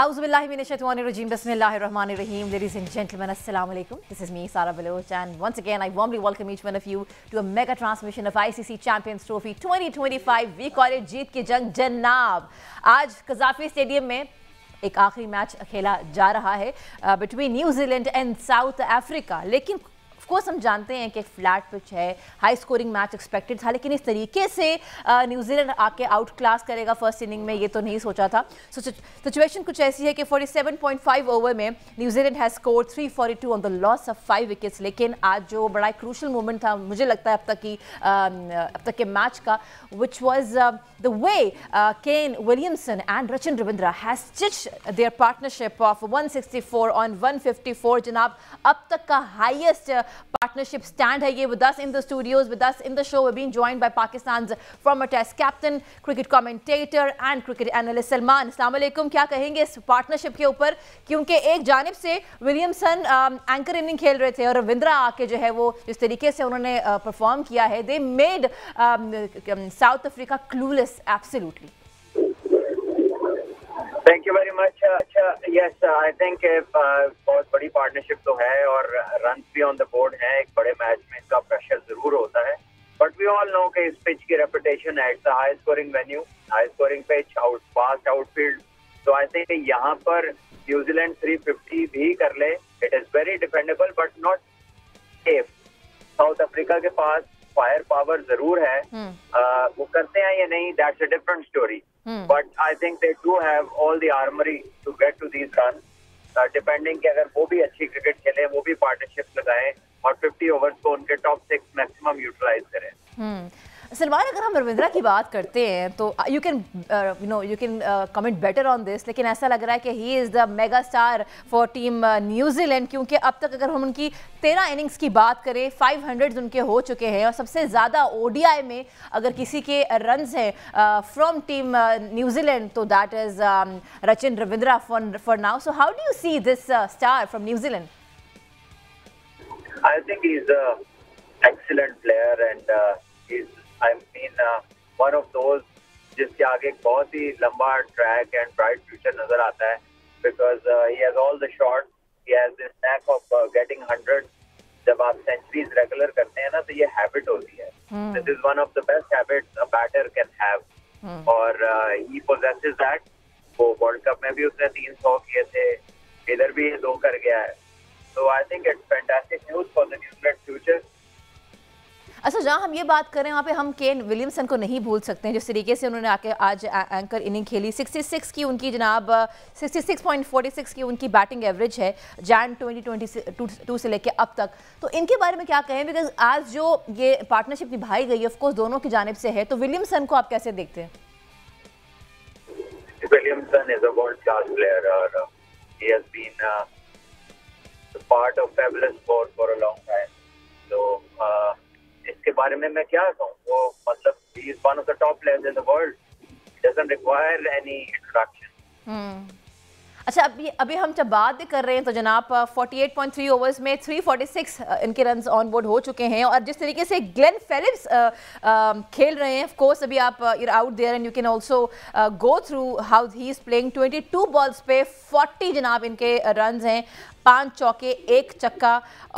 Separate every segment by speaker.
Speaker 1: Auzubillahiminashaitanirrajim. Bismillahirrahmanirrahim. Ladies and gentlemen, Assalamu alaikum. This is me, Sara Baloch, and once again, I warmly welcome each one of you to a mega transmission of ICC Champions Trophy 2025. We call it जीत की जंग जनाब. आज कज़ाफ़ी stadium में एक आखिरी match खेला जा रहा है between New Zealand and south Africa. लेकिन ऑफकोर्स हम जानते हैं कि फ्लैट पिच है, हाई स्कोरिंग मैच एक्सपेक्टेड था, लेकिन इस तरीके से न्यूजीलैंड आके आउट क्लास करेगा फर्स्ट इनिंग में ये तो नहीं सोचा था. सिचुएशन कुछ ऐसी है कि 47.5 ओवर में New Zealand has scored 342 on the loss of 5 wickets. लेकिन आज जो बड़ा क्रूशल मोमेंट था मुझे लगता है अब तक के मैच का, which was the way Kane Williamson and Rachin Ravindra has stitched their partnership of 164 on 154. जनाब अब तक का highest partnership stand hai ye. With us in the studios, with us in the show, we're being joined by Pakistan's former test captain, cricket commentator and cricket analyst Salman. Assalamu alaikum. क्या कहेंगे इस partnership के ऊपर, क्योंकि एक जानिब से Williamson anchor inning खेल रहे थे और रविंद्रा आके जो है वो जिस तरीके से उन्होंने परफॉर्म किया है, they made south Africa clueless absolutely.
Speaker 2: Thank you very much. Yes, I think बहुत बड़ी पार्टनरशिप तो है और रन भी ऑन द बोर्ड है. एक बड़े मैच में इसका प्रेशर जरूर होता है, बट वी ऑल नो कि इस पिच की रेपुटेशन है. It's a high scoring venue, high scoring pitch, out fast outfield. तो आई थिंक यहाँ पर न्यूजीलैंड 350 भी कर ले, it is very dependable but not safe. South Africa के पास फायर पावर जरूर है. वो करते हैं या नहीं, that's a different story. But I think they do have all the armory to get to these runs. Depending कि अगर वो भी अच्छी क्रिकेट खेले, वो भी पार्टनरशिप लगाएं और 50 ओवर्स को उनके टॉप 6 मैक्सिमम यूटिलाइज करें.
Speaker 1: सलमान, अगर हम रविंद्रा की बात करते हैं तो you can comment better on this, लेकिन ऐसा लग रहा है कि he is the mega star for team New Zealand, क्योंकि अब तक अगर हम उनकी 13 इनिंग्स की बात करें, 500 उनके हो चुके हैं और सबसे ज़्यादा ओडीआई में अगर किसी के रन्स हैं फ्रॉम टीम न्यूजीलैंड तो that is Rachin Ravindra for now. So how do you see this star from New Zealand?
Speaker 2: I think he is a excellent player and I mean, one of those जिसके आगे एक बहुत ही लंबा ट्रैक एंड ब्राइट फ्यूचर नजर आता है, because he has all the shots, he has this knack of getting 100. जब आप सेंचुरीज रेगुलर करते हैं ना तो ये हैबिट होती है. This is one of the best habits a batter can have. और he possesses that. वो वर्ल्ड कप में भी उसने 300 किए थे, इधर भी 2 कर गया है. So I think it's fantastic news for the New Zealand future.
Speaker 1: अच्छा, जहाँ हम ये बात करें वहाँ पे हम केन विलियमसन को नहीं भूल सकते हैं. जिस तरीके से उन्होंने आके आज एंकर इनिंग खेली, 66 की उनकी जनाब 66.46 की उनकी बैटिंग एवरेज है जैन 2022 से लेके अब तक. तो इनके बारे में क्या कहें, बिकॉज आज जो ये पार्टनरशिप निभाई गई है ऑफकोर्स दोनों की जानिब से है, तो विलियमसन को आप कैसे देखते हैं?
Speaker 2: Williamson is a world class player और he has been part of fabulous sport for a long time. So इसके बारे में मैं क्या कहूँ, वो मतलब he is one of the top players in the world. He doesn't require any introduction.
Speaker 1: अच्छा, अभी हम जब बात भी कर रहे हैं तो जनाब 48.3 ओवर्स में 346 इनके रन्स ऑन बोर्ड हो चुके हैं. और जिस तरीके से ग्लेन फेलिप्स खेल रहे हैं, ऑफ कोर्स अभी आप you're out there and you can also go through how he is playing. 22 balls पे 40 जनाब इनके रन्स हैं, 5 चौके 1 छक्का,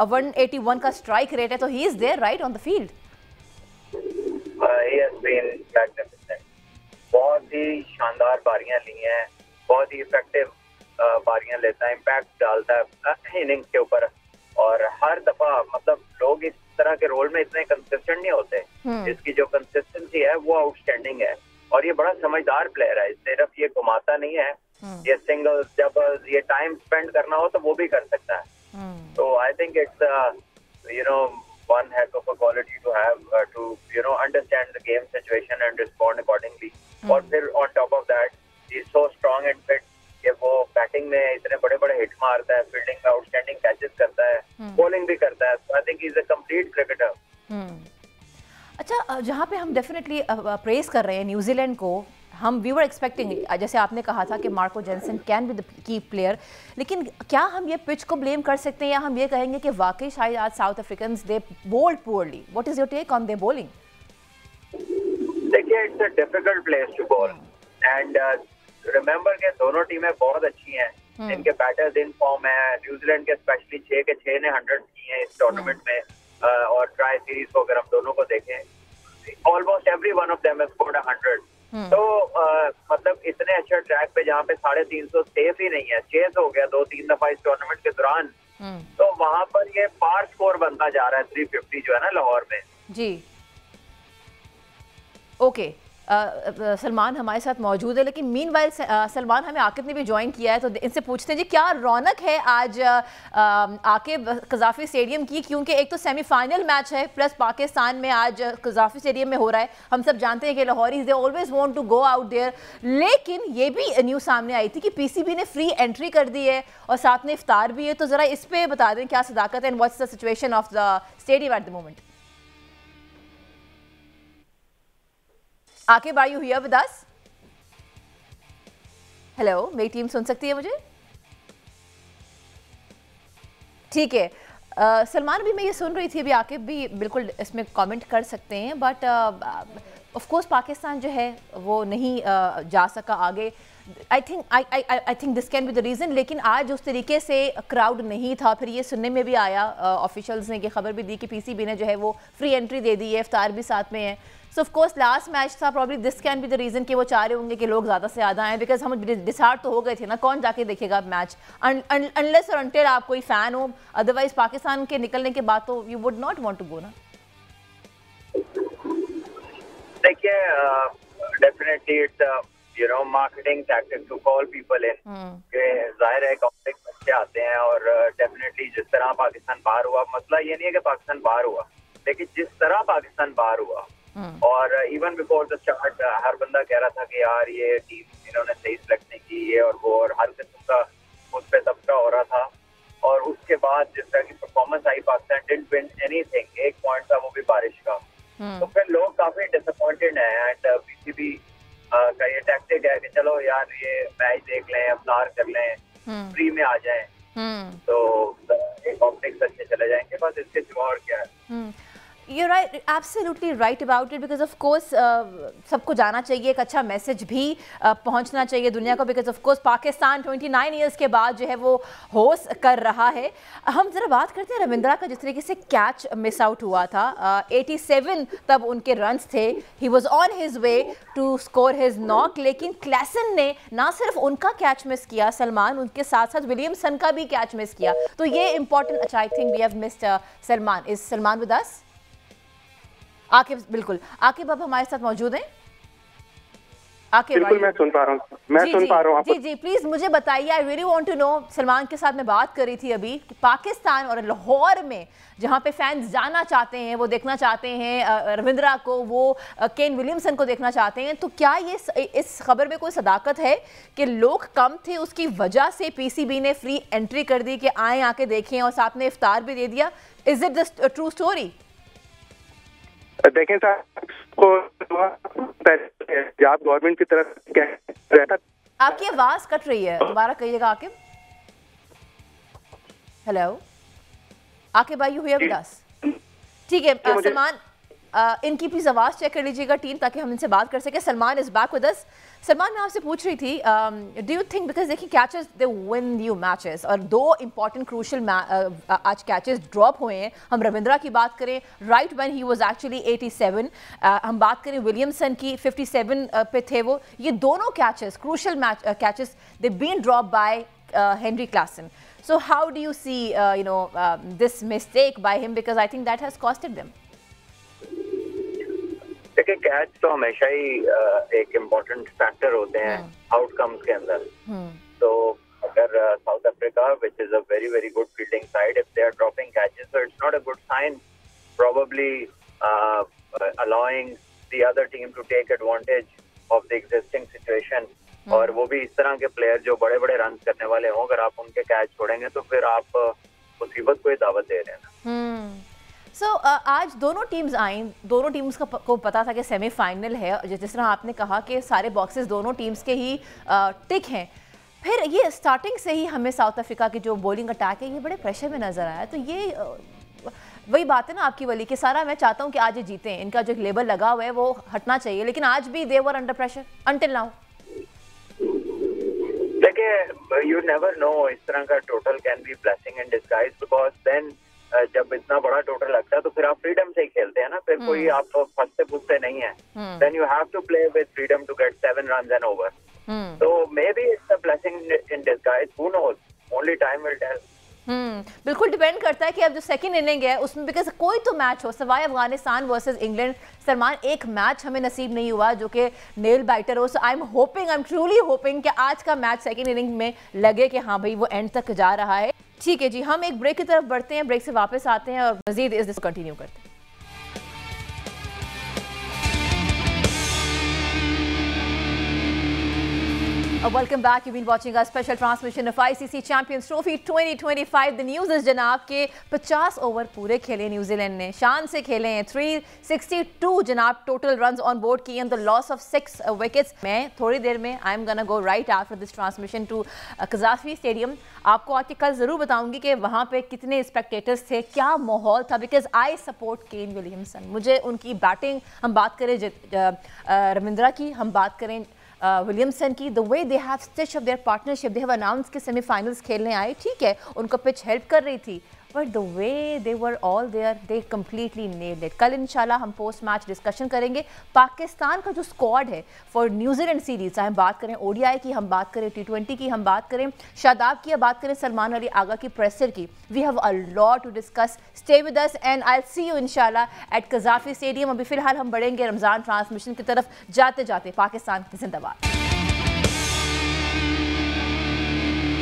Speaker 1: 181 का स्ट्राइक रेट है. तो he is there right on the field.
Speaker 2: He has been magnificent. बहुत ही शानदार बारियां ली हैं, बहुत ही इफेक्टिव बारियां लेता है, इम्पैक्ट डालता है इनिंग्स के ऊपर. और हर दफा मतलब लोग इस तरह के रोल में इतने कंसिस्टेंट नहीं होते. इसकी जो कंसिस्टेंसी है वो आउटस्टैंडिंग है और ये बड़ा समझदार प्लेयर है. सिर्फ ये घुमाता नहीं है, ये सिंगल्स डबल्स, ये टाइम स्पेंड करना हो तो वो भी कर सकता है. तो I think it's one heck of a quality to have to understand the game situation and respond accordingly. और फिर on top of that he is so strong and fit कि वो बैटिंग में इतने बड़े बड़े हिट मारता है, फील्डिंग में आउटस्टैंडिंग कैचेस करता है, बॉलिंग भी करता है. I think he is a complete cricketer.
Speaker 1: अच्छा, जहाँ पे हम डेफिनेटली प्रेज कर रहे हैं न्यूजीलैंड को, हम वी वर एक्सपेक्टिंग, जैसे आपने कहा था कि Marco Jansen can be the key player, लेकिन क्या हम ये पिच को ब्लेम कर सकते हैं या हम ये कहेंगे कि वाकई शायद आज South Africans they bowled poorly? What is your take on their bowling?
Speaker 2: देखिए, it's a difficult place to bowl and remember के दोनों टीमें बहुत अच्छी हैं, इनके बैटर्स इन फॉर्म है। न्यूजीलैंड के स्पेशली 6 के 6 ने 100 किए हैं इस टूर्नामेंट में, और ट्राई सीरीज को अगर हम दोनों को देखें almost every one of them has scored 100। तो मतलब इतने अच्छे ट्रैक पे जहाँ पे 350 सेफ ही नहीं है, चेस हो गया 2-3 दफा इस टूर्नामेंट के दौरान, तो वहां पर ये पार स्कोर बनता जा रहा है 350 जो है ना लाहौर में।
Speaker 1: जी ओके सलमान हमारे साथ मौजूद है, लेकिन मीनवाइल सलमान हमें आकिब ने भी ज्वाइन किया है, तो इनसे पूछते हैं जी क्या रौनक है आज आकिब कज़ाफ़ी स्टेडियम की, क्योंकि एक तो सेमीफाइनल मैच है प्लस पाकिस्तान में आज कज़ाफ़ी स्टेडियम में हो रहा है। हम सब जानते हैं कि Lahoris they always want to go out there, लेकिन ये भी न्यूज़ सामने आई थी कि पीसीबी ने फ्री एंट्री कर दी है और साथ में इफ्तार भी है, तो ज़रा इस पर बता दें क्या सदाकत है and what's the situation of the stadium at the moment. Aqib are you here with us? Hello, मेरी टीम सुन सकती है मुझे? ठीक है सलमान भी मैं ये सुन रही थी अभी, आकिब भी बिल्कुल इसमें कमेंट कर सकते हैं, बट ऑफ कोर्स पाकिस्तान जो है वो नहीं जा सका आगे। I think this can be the reason, लेकिन आज उस तरीके से क्राउड नहीं था। फिर ये सुनने में भी आया ऑफिशियल्स ने, कि खबर भी दी कि पीसीबी ने जो है वो फ्री एंट्री दे दी है, इफ्तार भी साथ में है। So of course last match था, probably this can be the reason कि वो चाह रहे होंगे कि लोग ज़्यादा से ज़्यादा आएँ, बिकॉज हम डिसहार्ट तो हो गए थे ना, कौन जाके देखेगा मैच अनलेस और अनटिल आप कोई फ़ैन हो, अदरवाइज पाकिस्तान के निकलने के बाद तो you would not want to go ना।
Speaker 2: देखिए definitely it's you know marketing tactic to call people in, कि जाहिर है कॉम्प्लेक्स बच्चे आते हैं, और डेफिनेटली जिस तरह पाकिस्तान बाहर हुआ, मसला ये नहीं है कि पाकिस्तान बाहर हुआ, लेकिन जिस तरह पाकिस्तान बाहर हुआ, और even before the start her बंदा कह रहा था कि यार ये टीम इन्होंने सही सिलेक्ट नहीं की, ये और वो, और हर किस्म का उस पर तबका हो रहा था। और उसके बाद जिस तरह की performance I, Pakistan didn't win anything, एक पॉइंट था वो भी बारिश का, तो फिर लोग काफी डिसअपॉइंटेड हैं। एंड पीसीबी का ये टैक्टिक है कि चलो यार ये मैच देख लें, अवतार कर लें, फ्री में आ जाएं, तो एक कॉम्प्लेक्स अच्छे चले जाएंगे, बस इसके सिवा और क्या है।
Speaker 1: You're right, absolutely right about it, because of course सबको जाना चाहिए, एक अच्छा मैसेज भी पहुंचना चाहिए दुनिया को, because of course Pakistan 29 years के बाद जो है वो होस्ट कर रहा है। हम ज़रा बात करते हैं रविंद्रा का, जिस तरीके से कैच मिस आउट हुआ था, 87 तब उनके रन्स थे, he was on his way to score his knock, लेकिन क्लैसन ने ना सिर्फ उनका कैच मिस किया सलमान, उनके साथ साथ विलियमसन का भी कैच मिस किया, तो ये इंपॉर्टेंट, अच्छा I think we have missed Salman. Is Salman with us? Aqib, बिल्कुल आकिब अब हमारे साथ मौजूद हैं। आकिब
Speaker 3: बिल्कुल मैं सुन पा रहा हूँ, मैं सुन पा रहा हूँ आपको।
Speaker 1: जी प्लीज मुझे बताइए, I really want to know, Salman के साथ मैं बात कर रही थी अभी कि पाकिस्तान और लाहौर में जहाँ पे फैंस जाना चाहते हैं, वो देखना चाहते हैं रविंद्रा को, वो केन विलियमसन को देखना चाहते हैं, तो क्या ये इस खबर में कोई सदाकत है कि लोग कम थे उसकी वजह से पीसीबी ने फ्री एंट्री कर दी कि आए आके देखें, और साथ में इफ्तार भी दे दिया? Is it the true story?
Speaker 3: देखें साहब को पंजाब गवर्नमेंट की तरफ रहता।
Speaker 1: आपकी आवाज कट रही है, दोबारा कहिएगा Aqib. Hello Aqib, are you here with us? ठीक है सलमान, इनकी प्लीज आवाज चेक कर लीजिएगा टीम, ताकि हम इनसे बात कर सके। Salman is back with us. Salman, मैं आपसे पूछ रही थी, डू यू थिंक, बिकॉज देखिए catches they win you matches, और दो इंपॉर्टेंट क्रूशल आज कैचेस ड्रॉप हुए हैं। हम रविंद्रा की बात करें, right when he was actually 87, हम बात करें विलियमसन की 57 पे थे वो, ये दोनों catches crucial catches they been drop by Henry Klaasen. So how do you see this mistake by him, because I think that has costed them?
Speaker 2: देखिए कैच तो हमेशा ही एक इम्पोर्टेंट फैक्टर होते हैं आउटकम्स के अंदर। तो अगर South Africa, which is a very very good fielding side, if they are dropping catches, so it's not a good sign, probably allowing the other team to take advantage of the existing situation। और वो भी इस तरह के player जो बड़े बड़े run करने वाले हों, अगर आप उनके कैच छोड़ेंगे तो फिर आप मुसीबत को ही दावत दे रहे हैं।
Speaker 1: सो आज दोनों टीम्स आई, दोनों टीम्स को पता था कि सेमीफाइनल है, जिस तरह आपने कहा कि सारे बॉक्सेस दोनों टीम्स के ही टिक हैं, फिर ये स्टार्टिंग से ही हमें साउथ अफ्रीका की जो बॉलिंग अटैक है ये बड़े प्रेशर में नजर आया। तो ये वही बात है ना आपकी वाली कि सारा मैं चाहता हूँ कि आज ये जीतें, इनका जो लेबल लगा हुआ है वो हटना चाहिए, लेकिन आज भी they were under pressure until now.
Speaker 2: देखिए, यू नेवर नो, इस तरह का total can be blessing in disguise, because then जब इतना बड़ा टोटल लगता है तो फिर आप फ्रीडम से ही खेलते हैं ना, फिर कोई आप फंसते फुसते नहीं है, then you have to play with freedom to get 7 runs and over. So maybe it's a blessing in disguise, who knows, only time will tell.
Speaker 1: बिल्कुल डिपेंड करता है कि अब जो सेकंड इनिंग है उसमें, बिकॉज कोई तो मैच हो, सवाए अफगानिस्तान वर्सेस इंग्लैंड, सलमान एक मैच हमें नसीब नहीं हुआ जो कि नेल बाइटर हो. सो आई एम ट्रूली होपिंग कि आज का मैच सेकंड इनिंग में लगे कि हाँ भाई वो एंड तक जा रहा है. ठीक है जी, हम एक ब्रेक की तरफ बढ़ते हैं, ब्रेक से वापस आते हैं और मजीद इस कंटिन्यू करते हैं. Welcome back. You've been watching our special transmission of ICC Champions Trophy 2025. The news is जनाब के 50 ओवर पूरे खेले न्यूजीलैंड ने, शान से खेले हैं. 362 जनाब टोटल रन्स ऑन बोर्ड किए, द लॉस ऑफ 6 विकेट्स. मैं थोड़ी देर में I am gonna go right after this transmission to Gaddafi stadium. आपको आके कल ज़रूर बताऊंगी कि वहाँ पे कितने स्पेक्टेटर्स थे, क्या माहौल था, because I support Kane Williamson. मुझे उनकी बैटिंग, हम बात करें रविंद्रा की, हम बात करें विलियमसन की, the way they have stitch of their partnership. They have announce के सेमीफाइनल्स खेलने आए, ठीक है उनको पिच हेल्प कर रही थी, but the way they were all there, they completely nailed it. कल इंशाल्लाह हम पोस्ट मैच डिस्कशन करेंगे. पाकिस्तान का जो स्क्वाड है फॉर न्यूजीलैंड सीरीज, हम बात करें ओडीआई की, हम बात करें T20 की, हम बात करें शादाब की, बात करें सलमान अली आगा की प्रेसर की, we have a lot to discuss. Stay with us and I will see you इंशाल्लाह एट कज़ाफी स्टेडियम. अभी फिलहाल हम बढ़ेंगे रमज़ान ट्रांसमिशन की तरफ. जाते जाते पाकिस्तान जिंदाबाद.